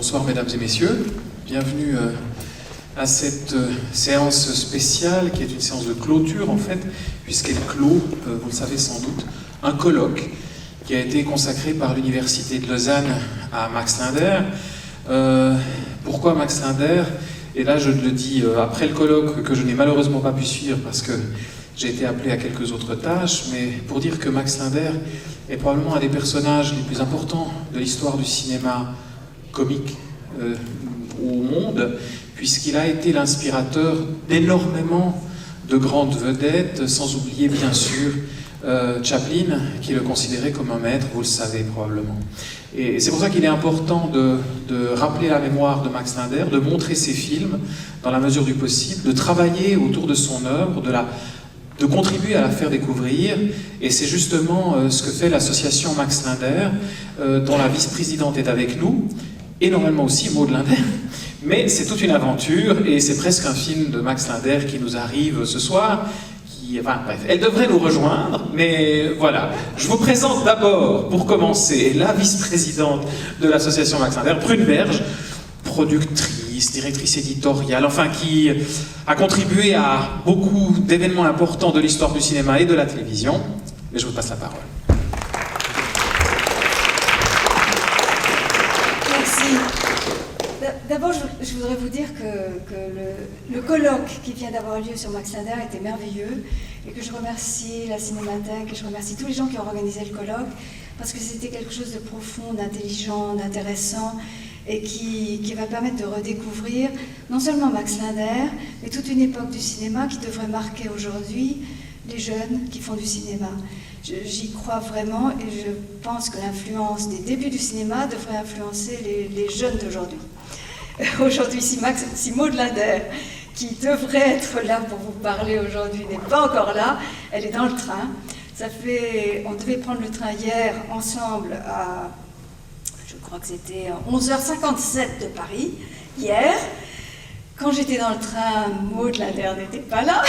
Bonsoir mesdames et messieurs, bienvenue à cette séance spéciale qui est une séance de clôture en fait, puisqu'elle clôt, vous le savez sans doute, un colloque qui a été consacré par l'Université de Lausanne à Max Linder. Pourquoi Max Linder? Et là je le dis après le colloque que je n'ai malheureusement pas pu suivre parce que j'ai été appelé à quelques autres tâches, mais pour dire que Max Linder est probablement un des personnages les plus importants de l'histoire du cinéma comique au monde, puisqu'il a été l'inspirateur d'énormément de grandes vedettes, sans oublier bien sûr Chaplin, qui le considérait comme un maître, vous le savez probablement. Et c'est pour ça qu'il est important de rappeler la mémoire de Max Linder, de montrer ses films dans la mesure du possible, de travailler autour de son œuvre, de contribuer à la faire découvrir, et c'est justement ce que fait l'association Max Linder, dont la vice-présidente est avec nous, et normalement aussi Maud Linder, mais c'est toute une aventure, et c'est presque un film de Max Linder qui nous arrive ce soir, enfin bref, elle devrait nous rejoindre, mais voilà. Je vous présente d'abord, pour commencer, la vice-présidente de l'association Max Linder, Prune Berge, productrice, directrice éditoriale, enfin qui a contribué à beaucoup d'événements importants de l'histoire du cinéma et de la télévision. Mais je vous passe la parole. Merci. D'abord, je voudrais vous dire que le colloque qui vient d'avoir lieu sur Max Linder était merveilleux et que je remercie la Cinémathèque et je remercie tous les gens qui ont organisé le colloque parce que c'était quelque chose de profond, d'intelligent, d'intéressant et qui va permettre de redécouvrir non seulement Max Linder, mais toute une époque du cinéma qui devrait marquer aujourd'hui les jeunes qui font du cinéma. J'y crois vraiment et je pense que l'influence des débuts du cinéma devrait influencer les jeunes d'aujourd'hui. Aujourd'hui, si Maud Linder, qui devrait être là pour vous parler aujourd'hui, n'est pas encore là, elle est dans le train. On devait prendre le train hier ensemble à, je crois que c'était 11h57 de Paris, hier. Quand j'étais dans le train, Maud Linder n'était pas là.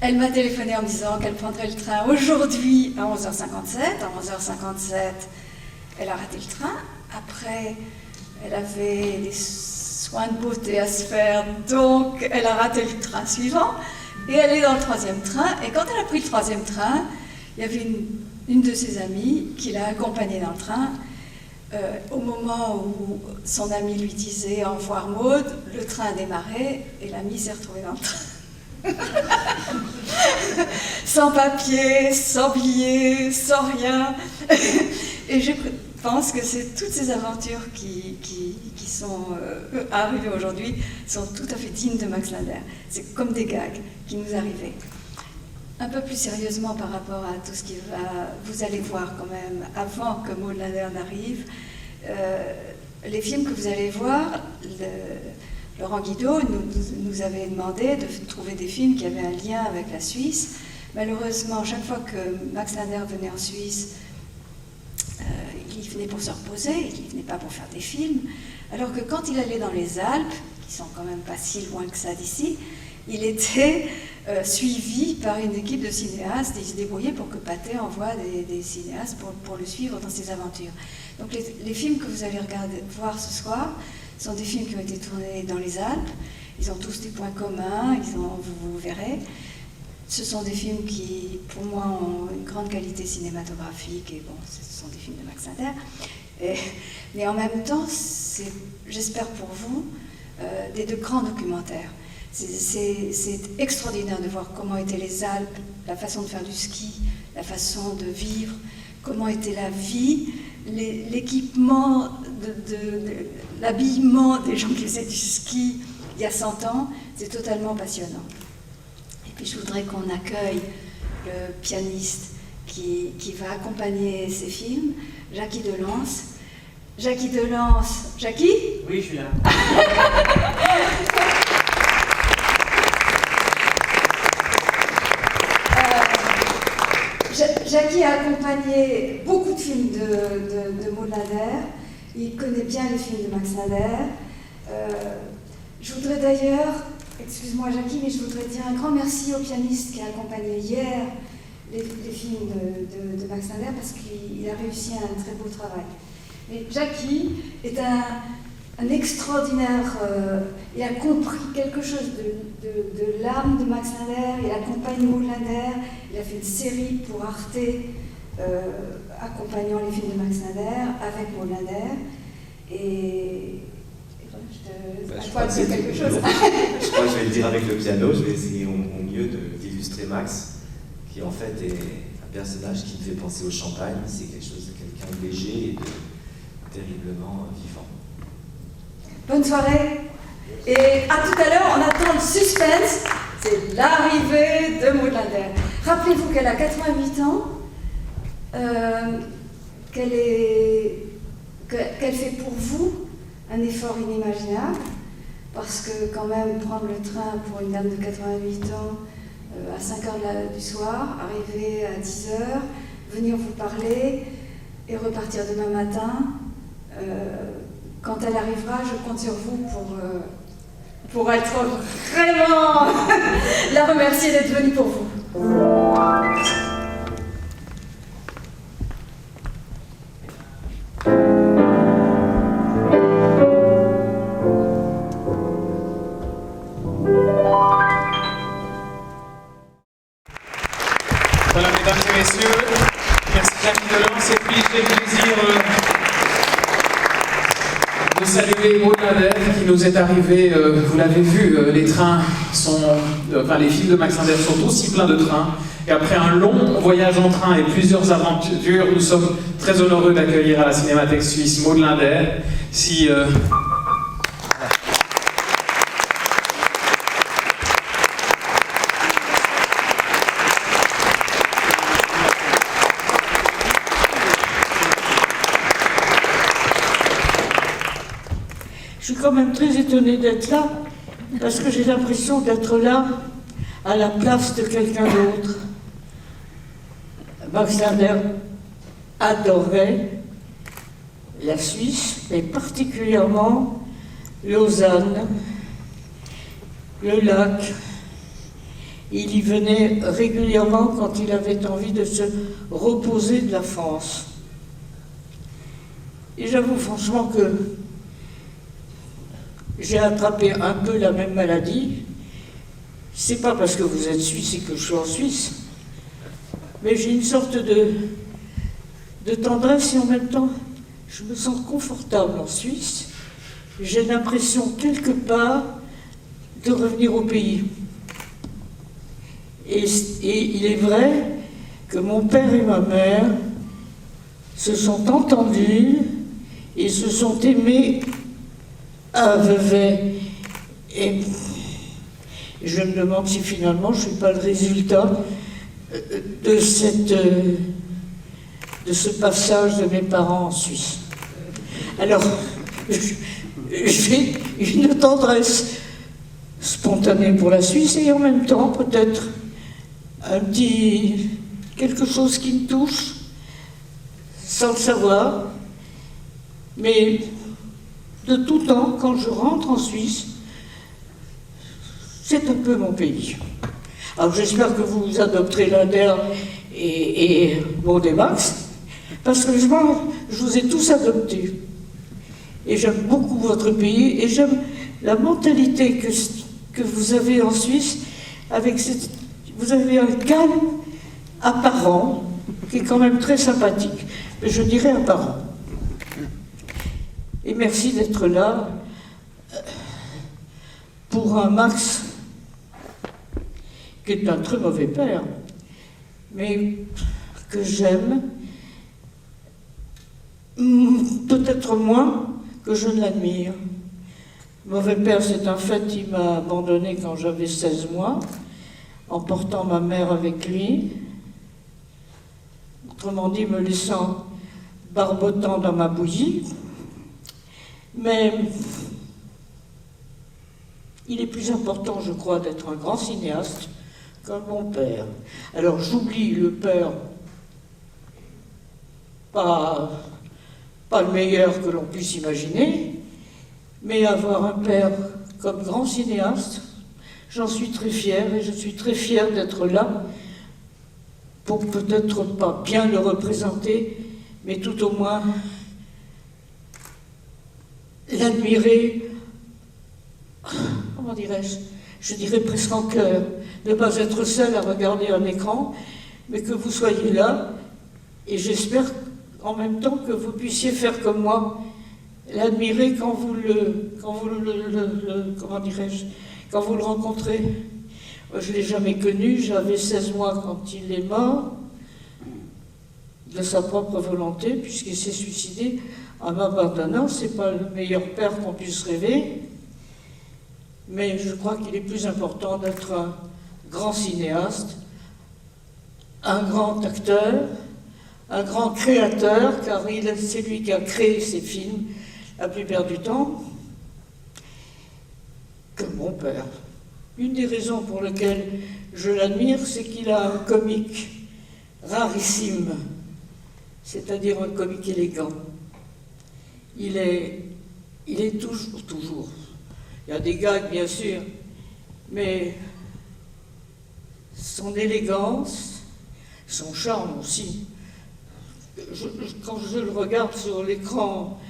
Elle m'a téléphoné en me disant qu'elle prendrait le train aujourd'hui à 11h57. À 11h57, elle a raté le train. Après, elle avait des soins de beauté à se faire, donc elle a raté le train suivant. Et elle est dans le troisième train. Et quand elle a pris le troisième train, il y avait une de ses amies qui l'a accompagnée dans le train. Au moment où son amie lui disait « Au revoir Maud », le train a démarré et l'amie s'est retrouvée dans le train. Sans papier, sans billet, sans rien. Et je pense que c'est toutes ces aventures qui sont arrivées aujourd'hui sont tout à fait dignes de Max Linder. C'est comme des gags qui nous arrivaient. Un peu plus sérieusement par rapport à tout ce qui va, vous allez voir quand même, avant que Maud Linder n'arrive, les films que vous allez voir, Laurent Guido nous avait demandé de trouver des films qui avaient un lien avec la Suisse. Malheureusement, chaque fois que Max Linder venait en Suisse, il y venait pour se reposer, il n'y venait pas pour faire des films. Alors que quand il allait dans les Alpes, qui sont quand même pas si loin que ça d'ici, il était suivi par une équipe de cinéastes et il se débrouillait pour que Pathé envoie des cinéastes pour le suivre dans ses aventures. Donc les films que vous allez voir ce soir sont des films qui ont été tournés dans les Alpes. Ils ont tous des points communs, vous verrez. Ce sont des films qui, pour moi, ont une grande qualité cinématographique et bon, ce sont des films de Max Linder. Mais en même temps, j'espère pour vous, de grands documentaires. C'est extraordinaire de voir comment étaient les Alpes, la façon de faire du ski, la façon de vivre, comment était la vie, l'équipement, l'habillement des gens qui faisaient du ski il y a 100 ans, c'est totalement passionnant. Et puis je voudrais qu'on accueille le pianiste qui va accompagner ces films, Jackie Delance. Jackie Delance. Jackie ? Oui, je suis là. Jackie a accompagné beaucoup de films de Maud Linder. Il connaît bien les films de Max Linder. Je voudrais d'ailleurs, excuse-moi Jackie, mais je voudrais dire un grand merci au pianiste qui a accompagné hier les films de Max Linder parce qu'il a réussi un très beau travail. Et Jackie est un extraordinaire, il a compris quelque chose de l'âme de Max Linder, il accompagne Maud Linder, il a fait une série pour Arte accompagnant les films de Max Linder avec Maud Linder. Et voilà, je crois que c'est quelque chose. Je crois que je vais le dire avec le piano, je vais essayer au mieux d'illustrer Max, qui en fait est un personnage qui me fait penser au champagne. C'est quelque chose de quelqu'un de léger et de terriblement vivant. Bonne soirée. Et à tout à l'heure, on attend le suspense, c'est l'arrivée de Maud Linder. Rappelez-vous qu'elle a 88 ans, qu'elle fait pour vous un effort inimaginable, parce que quand même prendre le train pour une dame de 88 ans à 5 h du soir, arriver à 10 h, venir vous parler et repartir demain matin, quand elle arrivera, je compte sur vous pour être vraiment la remercier d'être venue pour vous. Voilà, mesdames et messieurs, merci Camille Delance, et puis j'ai le plaisir de saluer Maud Linder qui nous est arrivé, vous l'avez vu, les trains sont, les films de Max Linder sont aussi pleins de trains, et après un long voyage en train et plusieurs aventures, nous sommes très honoreux d'accueillir à la Cinémathèque Suisse Maud Linder. Si, Je suis quand même très étonnée d'être là, parce que j'ai l'impression d'être là à la place de quelqu'un d'autre. Max Linder adorait la Suisse, mais particulièrement Lausanne, le lac. Il y venait régulièrement quand il avait envie de se reposer de la France. Et j'avoue franchement que j'ai attrapé un peu la même maladie. C'est pas parce que vous êtes suisse et que je suis en Suisse, mais j'ai une sorte de tendresse et en même temps, je me sens confortable en Suisse. J'ai l'impression quelque part de revenir au pays. Et il est vrai que mon père et ma mère se sont entendus et se sont aimés à Vevey. Et je me demande si finalement je ne suis pas le résultat de ce passage de mes parents en Suisse. Alors, j'ai une tendresse spontanée pour la Suisse et en même temps peut-être un petit quelque chose qui me touche sans le savoir, mais de tout temps, quand je rentre en Suisse, c'est un peu mon pays. Alors j'espère que vous adopterez Linder et Maud et Max, parce que je vous ai tous adoptés. Et j'aime beaucoup votre pays, et j'aime la mentalité que vous avez en Suisse, avec vous avez un calme apparent, qui est quand même très sympathique, mais je dirais apparent. Et merci d'être là pour un Max qui est un très mauvais père, mais que j'aime, peut-être moins que je ne l'admire. Mauvais père, c'est un fait, il m'a abandonné quand j'avais 16 mois, emportant ma mère avec lui, autrement dit, me laissant barbotant dans ma bouillie. Mais il est plus important, je crois, d'être un grand cinéaste qu'un bon père. Alors j'oublie le père, pas le meilleur que l'on puisse imaginer, mais avoir un père comme grand cinéaste, j'en suis très fière et je suis très fière d'être là pour peut-être pas bien le représenter, mais tout au moins l'admirer, comment dirais-je, je dirais presque en cœur, ne pas être seul à regarder un écran, mais que vous soyez là, et j'espère en même temps que vous puissiez faire comme moi, l'admirer quand vous comment dirais-je, quand vous le rencontrez. Moi, je ne l'ai jamais connu, j'avais 16 mois quand il est mort, de sa propre volonté, puisqu'il s'est suicidé en m'abandonnant. C'est pas le meilleur père qu'on puisse rêver, mais je crois qu'il est plus important d'être un grand cinéaste, un grand acteur, un grand créateur, car c'est lui qui a créé ses films la plupart du temps, que mon père. Une des raisons pour lesquelles je l'admire, c'est qu'il a un comique rarissime, c'est-à-dire un comique élégant. Il est toujours. Il y a des gags, bien sûr, mais son élégance, son charme aussi. Quand je le regarde sur l'écran,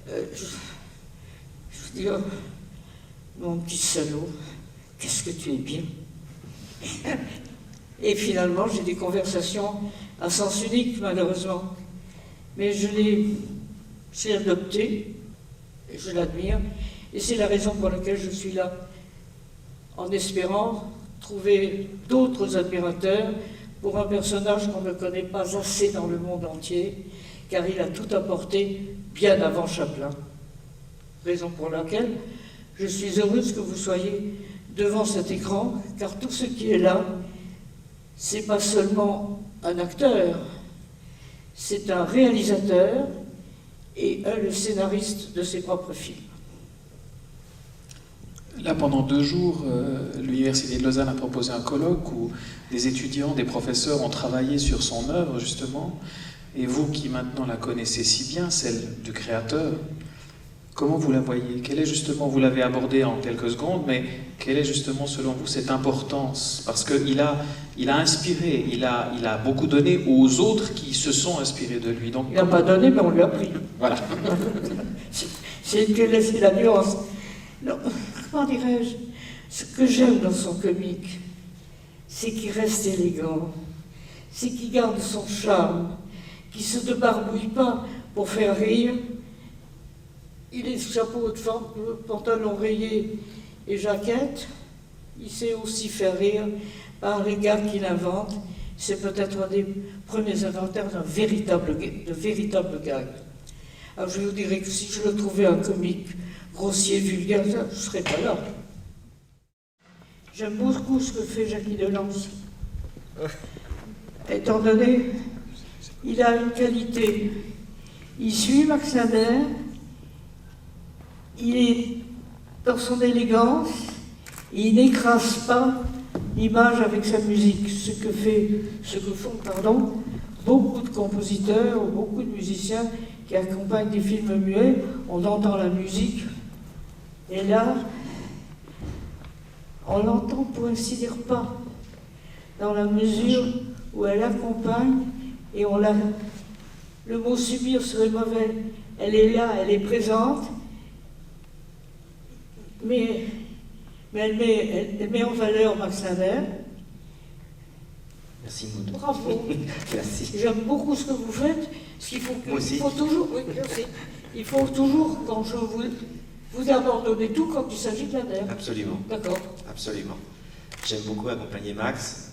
je dis, oh, mon petit salaud, qu'est-ce que tu es bien. Et finalement, j'ai des conversations à sens unique, malheureusement. Mais j'ai adopté, et je l'admire, et c'est la raison pour laquelle je suis là, en espérant trouver d'autres admirateurs pour un personnage qu'on ne connaît pas assez dans le monde entier, car il a tout apporté bien avant Chaplin. Raison pour laquelle je suis heureuse que vous soyez devant cet écran, car tout ce qui est là, c'est pas seulement un acteur, c'est un réalisateur et le scénariste de ses propres films. Là, pendant 2 jours, l'Université de Lausanne a proposé un colloque où des étudiants, des professeurs ont travaillé sur son œuvre, justement. Et vous, qui maintenant la connaissez si bien, celle du créateur, comment vous la voyez? Quelle est justement, vous l'avez abordée en quelques secondes, mais quelle est justement, selon vous, cette importance? Parce qu'il a inspiré, il a beaucoup donné aux autres qui se sont inspirés de lui. Donc, il n'a pas donné, mais on lui a pris. Voilà. C'est la nuance. Non, comment dirais-je? Ce que j'aime dans son comique, c'est qu'il reste élégant, c'est qu'il garde son charme, qu'il ne se débarbouille pas pour faire rire. Il est chapeau de forme, pantalon rayé et jaquette. Il sait aussi faire rire par les gags qu'il invente. C'est peut-être un des premiers inventaires de véritable gag. Alors je vous dirais que si je le trouvais un comique grossier, vulgaire, je ne serais pas là. J'aime beaucoup ce que fait Jackie Delance. Étant donné, il a une qualité. Il suit Max Linder, il est dans son élégance, et il n'écrase pas l'image avec sa musique, ce que font beaucoup de compositeurs ou beaucoup de musiciens qui accompagnent des films muets. On entend la musique, et là, on l'entend pour ainsi dire pas, dans la mesure où elle accompagne, et le mot subir serait mauvais, elle est là, elle est présente, mais elle met en valeur Max Linder. Merci Maud. Bravo. Merci. J'aime beaucoup ce que vous faites. Moi aussi. Il faut toujours, oui, merci. Il faut toujours, quand je vous abandonnez tout quand il s'agit de Linder. Absolument. D'accord. Absolument. J'aime beaucoup accompagner Max.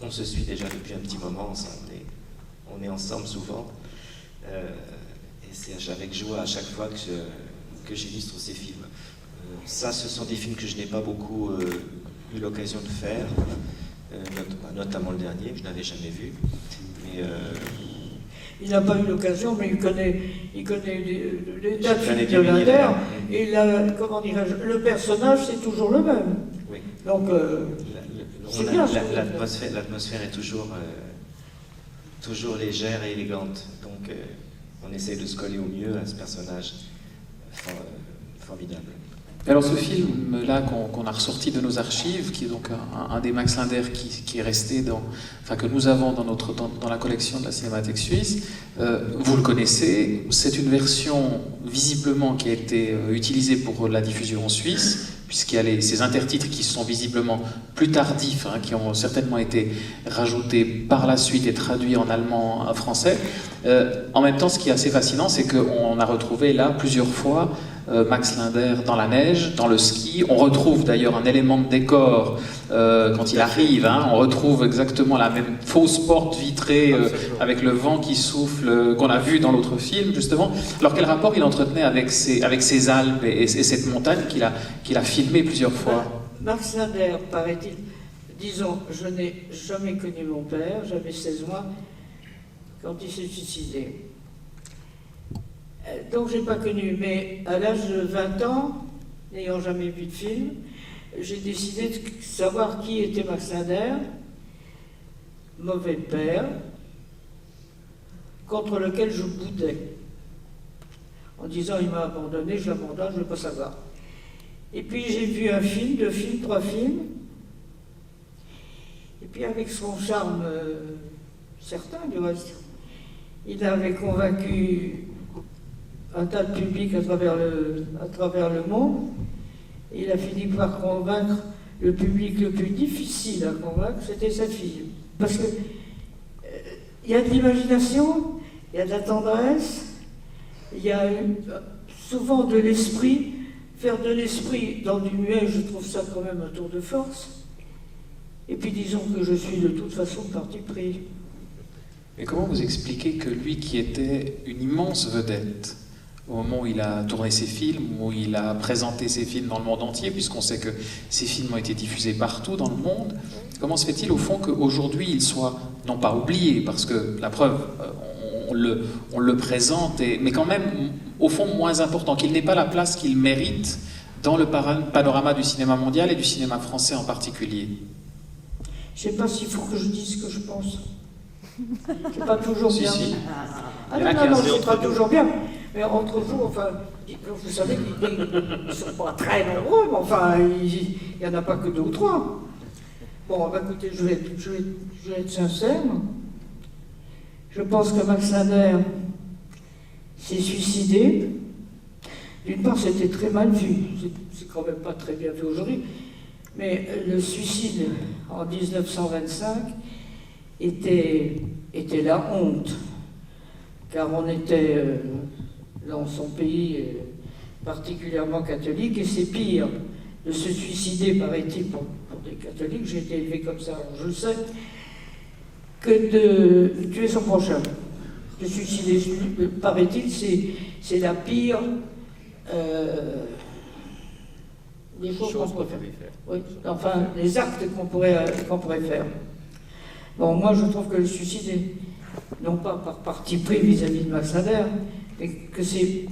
On se suit déjà depuis un petit moment, on est ensemble souvent. Et c'est avec joie à chaque fois que j'illustre ces films. Ça, ce sont des films que je n'ai pas beaucoup eu l'occasion de faire, notamment le dernier, que je n'avais jamais vu. Mais, il n'a pas eu l'occasion, mais il connaît les films de Linder, et comment dirais-je, le personnage, c'est toujours le même. Oui. Donc, c'est bien. L'atmosphère est toujours légère et élégante. Donc, on essaie de se coller au mieux à ce personnage formidable. Alors ce film-là qu'on a ressorti de nos archives, qui est donc un des Max Linder qui est resté que nous avons dans la collection de la Cinémathèque suisse, vous le connaissez, c'est une version visiblement qui a été utilisée pour la diffusion en Suisse, puisqu'il y a ces intertitres qui sont visiblement plus tardifs, qui ont certainement été rajoutés par la suite et traduits en allemand, en français. En même temps, ce qui est assez fascinant, c'est qu'on a retrouvé là plusieurs fois Max Linder dans la neige, dans le ski. On retrouve d'ailleurs un élément de décor quand il arrive. On retrouve exactement la même fausse porte vitrée avec le vent qui souffle qu'on a vu dans l'autre film, justement. Alors quel rapport il entretenait avec ces Alpes et cette montagne qu'il a filmé plusieurs fois? Max Linder, paraît-il, disons, je n'ai jamais connu mon père, j'avais 16 mois quand il s'est suicidé. Donc je n'ai pas connu, mais à l'âge de 20 ans, n'ayant jamais vu de film, j'ai décidé de savoir qui était Max Linder, mauvais père, contre lequel je boudais, en disant il m'a abandonné, je l'abandonne, je ne veux pas savoir. Et puis j'ai vu un film, 2 films, 3 films, et puis avec son charme certain du reste, il avait convaincu un tas de public à travers le monde. Et il a fini par convaincre le public le plus difficile à convaincre, c'était sa fille. Parce que il y a de l'imagination, il y a de la tendresse, il y a souvent de l'esprit. Faire de l'esprit dans du muet, je trouve ça quand même un tour de force. Et puis disons que je suis de toute façon parti pris. Mais comment vous expliquez que lui qui était une immense vedette, au moment où il a tourné ses films, où il a présenté ses films dans le monde entier, puisqu'on sait que ses films ont été diffusés partout dans le monde, comment se fait-il au fond qu'aujourd'hui il soit, non pas oublié, parce que la preuve, on le présente, mais quand même au fond moins important, qu'il n'ait pas la place qu'il mérite dans le panorama du cinéma mondial et du cinéma français en particulier? Je ne sais pas s'il faut que je dise ce que je pense. C'est pas toujours bien. Si. Ah non, c'est pas toujours bien. Mais entre vous, enfin, vous savez qu'ils ne sont pas très nombreux, mais enfin, il n'y en a pas que 2 ou 3. Bon, bah, écoutez, je vais être sincère. Je pense que Max Linder s'est suicidé. D'une part, c'était très mal vu. C'est quand même pas très bien vu aujourd'hui. Mais le suicide en 1925 était la honte. Car on était dans son pays particulièrement catholique, et c'est pire de se suicider, paraît-il, pour des catholiques, j'ai été élevé comme ça, je le sais, que de tuer son prochain. Se suicider, paraît-il, c'est la pire des choses qu'on pourrait faire. Oui, enfin, les actes qu'on pourrait faire. Bon, moi je trouve que le suicide est, non pas par parti pris vis-à-vis de Max Linder, mais que c'est...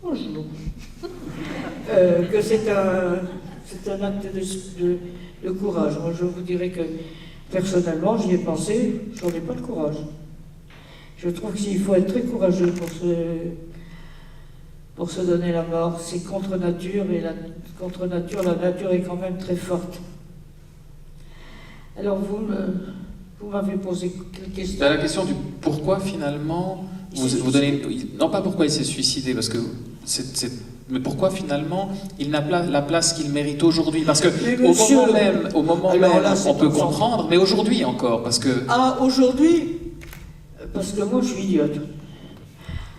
Bonjour. Que c'est un acte de courage. Moi, je vous dirais que, personnellement, j'y ai pensé, je n'en ai pas de courage. Je trouve qu'il faut être très courageux pour se donner la mort. C'est contre nature, et contre nature, la nature est quand même très forte. Alors, vous m'avez posé une question. La question du pourquoi finalement vous donnez, non pas pourquoi il s'est suicidé, parce que mais pourquoi finalement il n'a pas la place qu'il mérite aujourd'hui, parce que au moment même on peut comprendre, mais aujourd'hui encore, parce que aujourd'hui, parce que moi je suis idiote,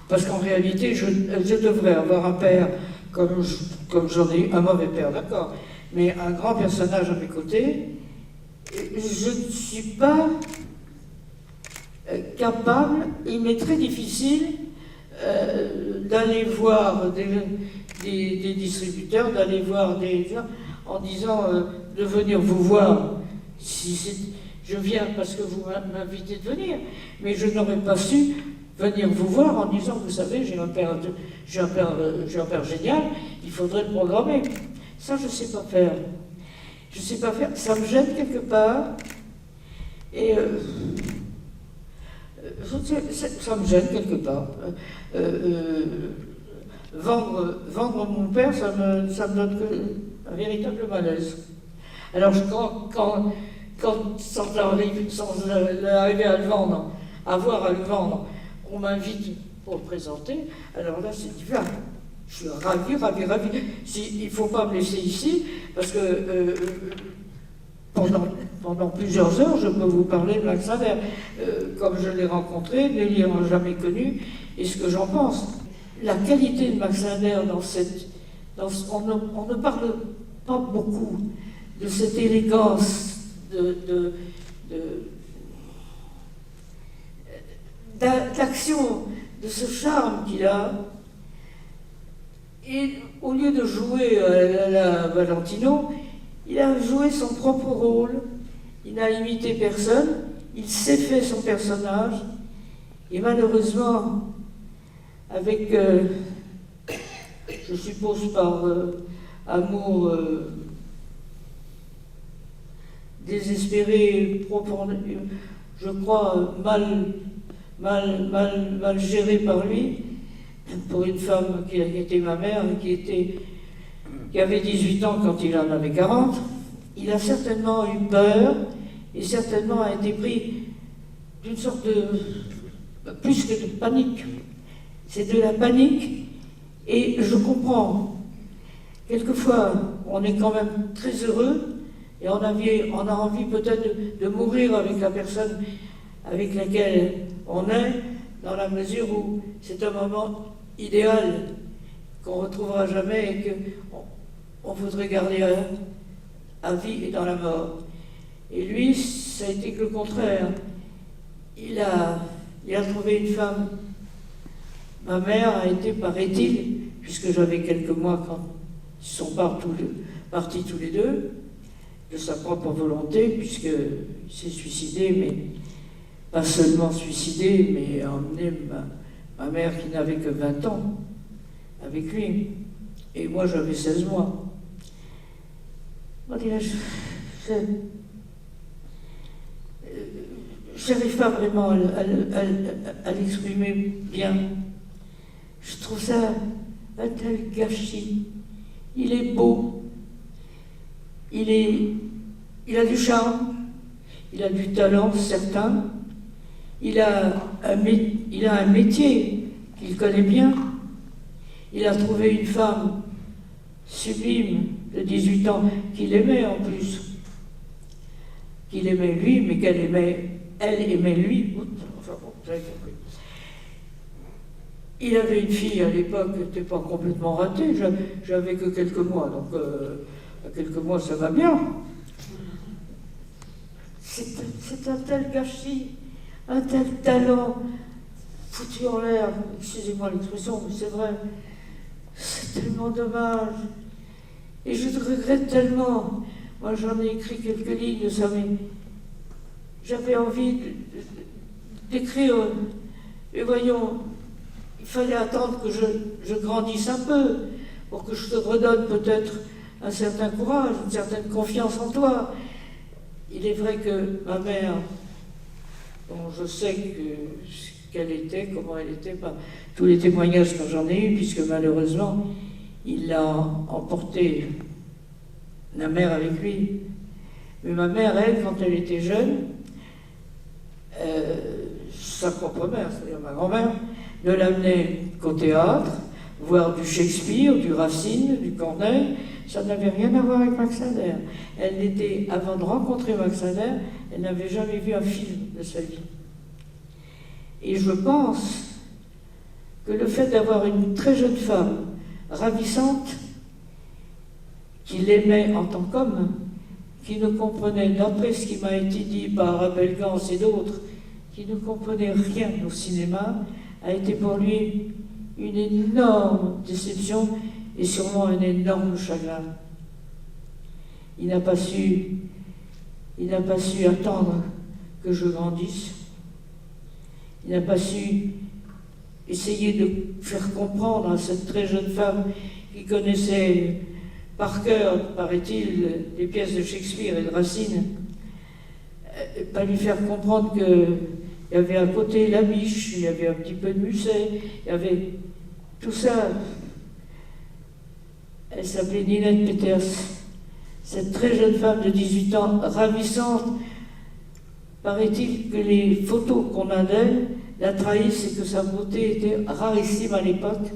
parce qu'en réalité je devrais avoir un père comme j'en ai eu, un mauvais père, d'accord, mais un grand personnage à mes côtés. Je ne suis pas capable, il m'est très difficile d'aller voir des distributeurs, d'aller voir des gens en disant de venir vous voir. Je viens parce que vous m'invitez de venir, mais je n'aurais pas su venir vous voir en disant, vous savez, j'ai un père génial, il faudrait le programmer. Ça, je ne sais pas faire. Je ne sais pas faire, ça me gêne quelque part, et ça me gêne quelque part. vendre mon père, ça me donne un véritable malaise. Alors sans arriver à le vendre, à le vendre, on m'invite pour le présenter, alors là c'est différent. Je suis ravi. Il ne faut pas me laisser ici, parce que pendant plusieurs heures, je peux vous parler de Max Ader, comme je l'ai rencontré, ne l'ayant jamais connu, et ce que j'en pense. La qualité de Max Ader on ne parle pas beaucoup de cette élégance, d'action, de ce charme qu'il a. Et au lieu de jouer à la Valentino, il a joué son propre rôle, il n'a imité personne, il s'est fait son personnage, et malheureusement, avec, je suppose par amour désespéré, profond, je crois mal géré par lui, pour une femme qui était ma mère, qui avait 18 ans quand il en avait 40, il a certainement eu peur et certainement a été pris d'une sorte de, plus que de panique. C'est de la panique et je comprends. Quelquefois, on est quand même très heureux et on a envie peut-être de mourir avec la personne avec laquelle on est, dans la mesure où c'est un moment idéal qu'on ne retrouvera jamais et qu'on voudrait garder à vie et dans la mort. Et lui, ça a été que le contraire. Il a trouvé une femme. Ma mère a été, paraît-il, puisque j'avais quelques mois quand ils sont partis tous les deux, de sa propre volonté, puisqu'il s'est suicidé, mais pas seulement suicidé, mais a emmené ma mère qui n'avait que 20 ans avec lui. Et moi, j'avais 16 mois. J'arrive pas vraiment à l'exprimer bien. Je trouve ça un tel gâchis. Il est beau. Il a du charme. Il a du talent, certain. Il a un métier qu'il connaît bien. Il a trouvé une femme sublime de 18 ans qu'il aimait en plus. Qu'il aimait lui, mais elle aimait lui. Enfin bon, vous avez compris. Il avait une fille à l'époque qui n'était pas complètement ratée. J'avais que quelques mois, donc à quelques mois ça va bien. C'est un tel gâchis, un tel talent foutu en l'air. Excusez-moi l'expression, mais c'est vrai. C'est tellement dommage. Et je te regrette tellement. Moi, j'en ai écrit quelques lignes de ça, mais j'avais envie d'écrire. Et voyons, il fallait attendre que je grandisse un peu pour que je te redonne peut-être un certain courage, une certaine confiance en toi. Il est vrai que ma mère, dont je sais qu'elle était, comment elle était, pas tous les témoignages que j'en ai eus, puisque malheureusement, il l'a emporté, la mère avec lui. Mais ma mère, elle, quand elle était jeune, sa propre mère, c'est-à-dire ma grand-mère, ne l'amenait qu'au théâtre, voir du Shakespeare, du Racine, du Corneille. Ça n'avait rien à voir avec Max Ader. Elle n'était, avant de rencontrer Max Ader, elle n'avait jamais vu un film de sa vie. Et je pense que le fait d'avoir une très jeune femme, ravissante, qui l'aimait en tant qu'homme, qui ne comprenait, d'après ce qui m'a été dit par Abel Gans et d'autres, qui ne comprenait rien au cinéma, a été pour lui une énorme déception et sûrement un énorme chagrin. Il n'a pas su attendre que je grandisse. Il n'a pas su essayer de faire comprendre à cette très jeune femme qui connaissait par cœur, paraît-il, les pièces de Shakespeare et de Racine, pas lui faire comprendre qu'il y avait à côté la Biche, il y avait un petit peu de Musset, il y avait tout ça. Elle s'appelait Ninette Peters. Cette très jeune femme de 18 ans, ravissante, paraît-il que les photos qu'on a d'elle la trahissent et que sa beauté était rarissime à l'époque.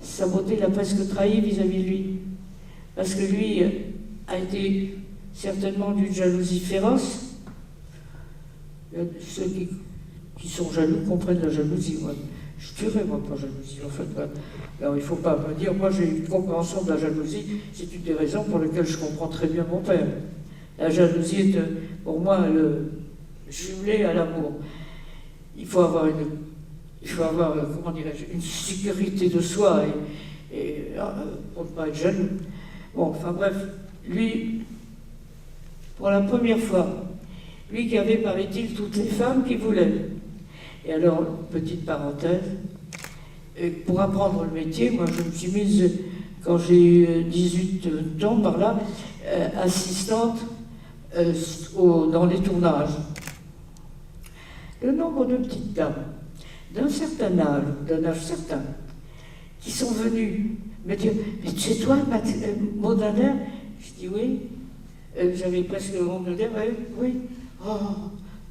Sa beauté l'a presque trahi vis-à-vis de lui. Parce que lui a été certainement d'une jalousie féroce. Ceux qui sont jaloux comprennent la jalousie. Moi. Je tuerais, moi, pas jalousie, en fait. Alors, il ne faut pas me dire, moi, j'ai une compréhension de la jalousie. C'est une des raisons pour lesquelles je comprends très bien mon père. La jalousie est, pour moi, le jumelé à l'amour. Il faut avoir comment dirais-je, une sécurité de soi pour ne pas être jaloux. Bon, enfin bref, lui, pour la première fois, lui qui avait, paraît-il, toutes les femmes qu'il voulait. Et alors, petite parenthèse, pour apprendre le métier, moi je me suis mise, quand j'ai eu 18 ans par là, assistante dans les tournages. Le nombre de petites dames d'un certain âge certain, qui sont venues me dire « Mais c'est toi, Maud Adler ?» Je dis « Oui. » J'avais presque honte de dire « Oui. » « Oh,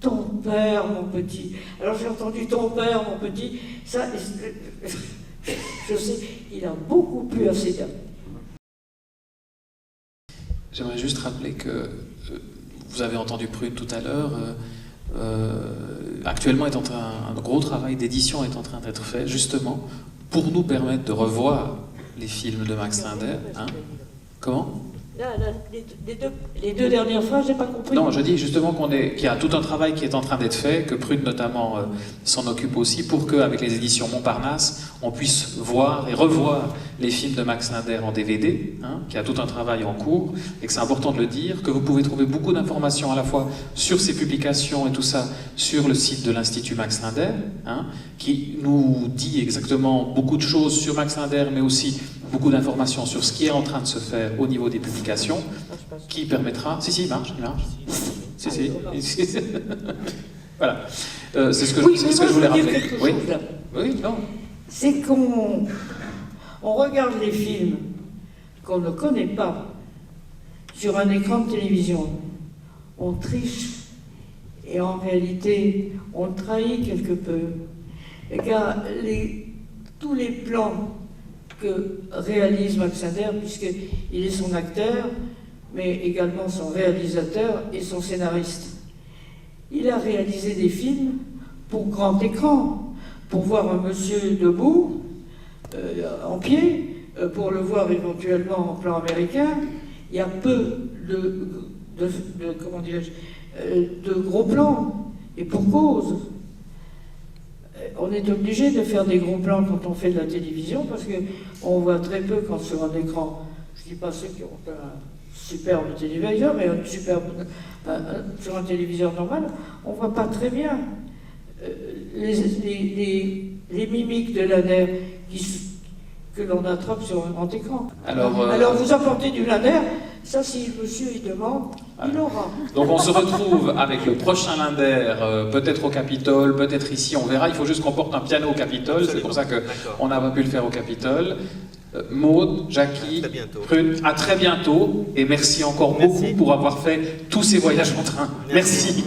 ton père, mon petit. » Alors j'ai entendu « ton père, mon petit », ça, je sais, il a beaucoup plu à ces dames. J'aimerais juste rappeler que vous avez entendu Prune tout à l'heure. Actuellement, un gros travail d'édition est en train d'être fait, justement, pour nous permettre de revoir les films de Max Linder. Hein? Comment? Les deux dernières phrases, j'ai pas compris. Non, je dis justement qu'il y a tout un travail qui est en train d'être fait, que Prune notamment s'en occupe aussi, pour qu'avec les éditions Montparnasse, on puisse voir et revoir les films de Max Linder en DVD, hein, qu'il y a tout un travail en cours, et que c'est important de le dire, que vous pouvez trouver beaucoup d'informations à la fois sur ces publications et tout ça sur le site de l'Institut Max Linder, hein, qui nous dit exactement beaucoup de choses sur Max Linder, mais aussi beaucoup d'informations sur ce qui est en train de se faire au niveau des publications, qui permettra... Si, il marche. Si. Voilà. C'est ce que je voulais rappeler. Oui, non. C'est qu'on regarde les films qu'on ne connaît pas sur un écran de télévision. On triche. Et en réalité, on trahit quelque peu. Car tous les plans que réalise Max Linder, puisqu'il est son acteur, mais également son réalisateur et son scénariste. Il a réalisé des films pour grand écran, pour voir un monsieur debout, en pied, pour le voir éventuellement en plan américain. Il y a peu de gros plans, et pour cause. On est obligé de faire des gros plans quand on fait de la télévision, parce qu'on voit très peu quand sur un écran. Je ne dis pas ceux qui ont un superbe téléviseur, mais sur un téléviseur normal, on ne voit pas très bien les mimiques de Linder que l'on attrape sur un grand écran. Alors vous apportez du Linder, ça si le monsieur il demande, il aura. Donc on se retrouve avec le prochain Linder, peut-être au Capitole, peut-être ici, on verra. Il faut juste qu'on porte un piano au Capitole, c'est pour ça qu'on n'a pas pu le faire au Capitole. Maud, Jackie, Prune, à très bientôt et merci encore beaucoup pour avoir fait tous ces voyages en train. Merci.